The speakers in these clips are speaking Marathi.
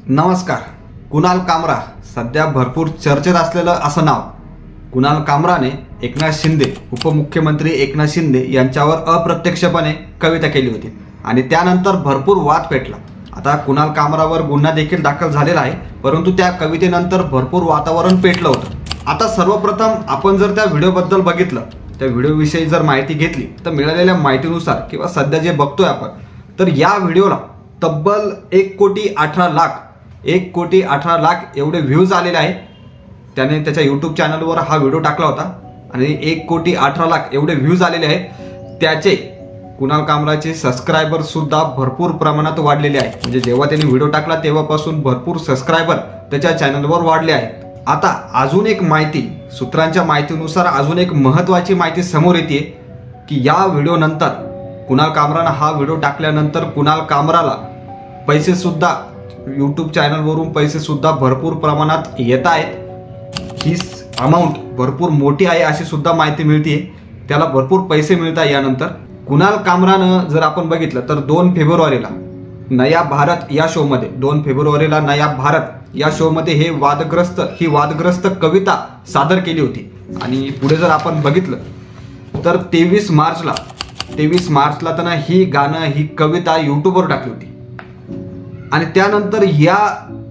नमस्कार. कुणाल कामरा सध्या भरपूर चर्चेत असलेलं असं नाव. कुणाल कामराने एकनाथ शिंदे, उपमुख्यमंत्री एकनाथ शिंदे यांच्यावर अप्रत्यक्षपणे कविता केली होती आणि त्यानंतर भरपूर वाद पेटला. आता कुणाल कामरावर गुन्हा देखील दाखल झालेला आहे, परंतु त्या कवितेनंतर भरपूर वातावरण पेटलं होतं. आता सर्वप्रथम आपण जर त्या व्हिडिओबद्दल बघितलं, त्या व्हिडिओविषयी जर माहिती घेतली तर मिळालेल्या माहितीनुसार किंवा सध्या जे बघतोय आपण, तर या व्हिडिओला तब्बल 1,18,00,000 एवढे व्ह्यूज आलेले आहे. त्याने त्याच्या यूट्यूब चॅनलवर हा व्हिडिओ टाकला होता आणि 1,18,00,000 एवढे व्ह्यूज आलेले आहेत. त्याचे कुणाल कामराचे सबस्क्रायबर सुद्धा भरपूर प्रमाणात वाढलेले आहेत. म्हणजे जेव्हा त्याने व्हिडिओ टाकला तेव्हापासून भरपूर सबस्क्रायबर त्याच्या चॅनलवर वाढले आहेत. आता अजून एक माहिती, सूत्रांच्या माहितीनुसार अजून एक महत्त्वाची माहिती समोर येते की या व्हिडिओनंतर कुणाल कामरानं हा व्हिडिओ टाकल्यानंतर कुणाल कामराला पैसे सुद्धा यूट्यूब चॅनलवरून पैसे सुद्धा भरपूर प्रमाणात येत आहेत. ही अमाऊंट भरपूर मोठी आहे अशी सुद्धा माहिती मिळते. त्याला भरपूर पैसे मिळतात यानंतर. कुणाल कामरानं जर आपण बघितलं तर 2 फेब्रुवारीला नया भारत या शोमध्ये 2 फेब्रुवारीला नया भारत या शोमध्ये ही वादग्रस्त कविता सादर केली होती. आणि पुढे जर आपण बघितलं तर 23 मार्चला त्यांना ही कविता यूट्यूबवर टाकली होती. आणि त्यानंतर या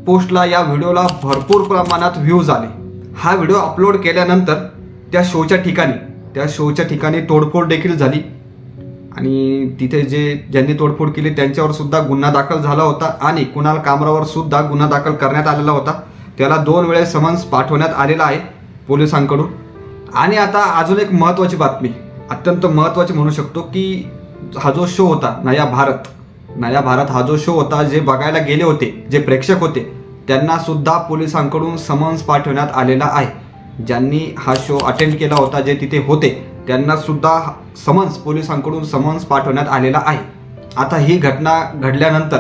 पोस्टला, या व्हिडिओला भरपूर प्रमाणात व्ह्यूज आले. हा व्हिडिओ अपलोड केल्यानंतर त्या शोच्या ठिकाणी तोडफोड देखील झाली आणि तिथे ज्यांनी तोडफोड केली त्यांच्यावर सुद्धा गुन्हा दाखल झाला होता आणि कुणाल कामरावर सुद्धा गुन्हा दाखल करण्यात आलेला होता. त्याला 2 वेळेस समन्स पाठवण्यात आलेला आहे पोलिसांकडून. आणि आता अजून एक महत्त्वाची बातमी, अत्यंत महत्त्वाची म्हणू शकतो, की हा जो शो होता नया भारत हा जो शो होता, जे बघायला गेले होते, जे प्रेक्षक होते, त्यांना सुद्धा पोलिसांकडून समन्स पाठवण्यात आलेला आहे. ज्यांनी हा शो अटेंड केला होता, जे तिथे होते, त्यांना सुद्धा पोलिसांकडून समन्स पाठवण्यात आलेला आहे. आता ही घटना घडल्यानंतर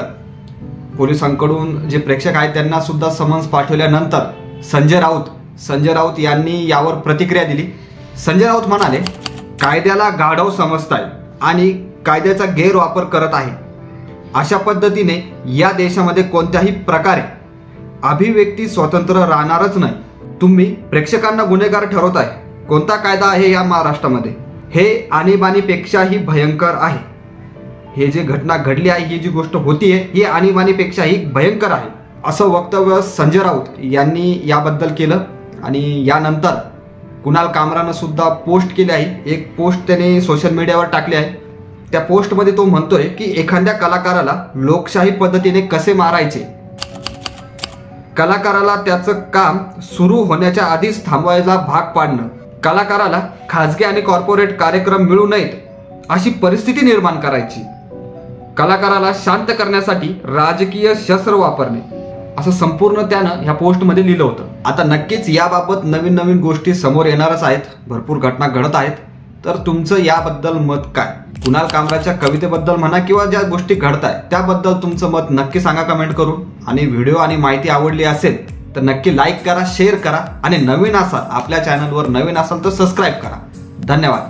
पोलिसांकडून जे प्रेक्षक आहेत त्यांना सुद्धा समन्स पाठवल्यानंतर संजय राऊत यांनी यावर प्रतिक्रिया दिली. संजय राऊत म्हणाले, कायद्याला गाढव समजताय आणि कायद्याचा गैरवापर करत आहे. अशा पद्धतीने या देशामध्ये कोणत्याही प्रकारे अभिव्यक्ती स्वातंत्र्य राहणारच नाही. तुम्ही प्रेक्षकांना गुन्हेगार ठरवताय. कोणता कायदा आहे या महाराष्ट्रामध्ये? हे आणीबाणीपेक्षाही भयंकर आहे. हे जे घटना घडली आहे, ही जी गोष्ट होतीये, ही आणीबाणीपेक्षाही भयंकर आहे, असं वक्तव्य संजय राऊत यांनी याबद्दल केलं. आणि यानंतर कुणाल कामरानं सुद्धा पोस्ट केली आहे. एक पोस्ट त्याने सोशल मीडियावर टाकली आहे. त्या पोस्टमध्ये तो म्हणतोय की एखाद्या कलाकाराला लोकशाही पद्धतीने कसे मारायचे, कलाकाराला त्याचं काम सुरू होण्याच्या आधीच थांबवायला भाग पाडणं, कलाकाराला खाजगी आणि कॉर्पोरेट कार्यक्रम मिळू नयेत अशी परिस्थिती निर्माण करायची, कलाकाराला शांत करण्यासाठी राजकीय शस्त्र वापरणे, असं संपूर्ण त्यानं ह्या पोस्टमध्ये लिहिलं होतं. आता नक्कीच याबाबत नवीन गोष्टी समोर येणारच आहेत. भरपूर घटना घडत आहेत. तर तुमचं याबद्दल मत काय? कुणाल कामराच्या कवितेबद्दल म्हणा किंवा ज्या गोष्टी घडताय त्याबद्दल तुमचं मत नक्की सांगा कमेंट करून. आणि व्हिडिओ आणि माहिती आवडली असेल तर नक्की लाईक करा, शेअर करा आणि आपल्या चॅनलवर नवीन असाल तर सबस्क्राईब करा. धन्यवाद.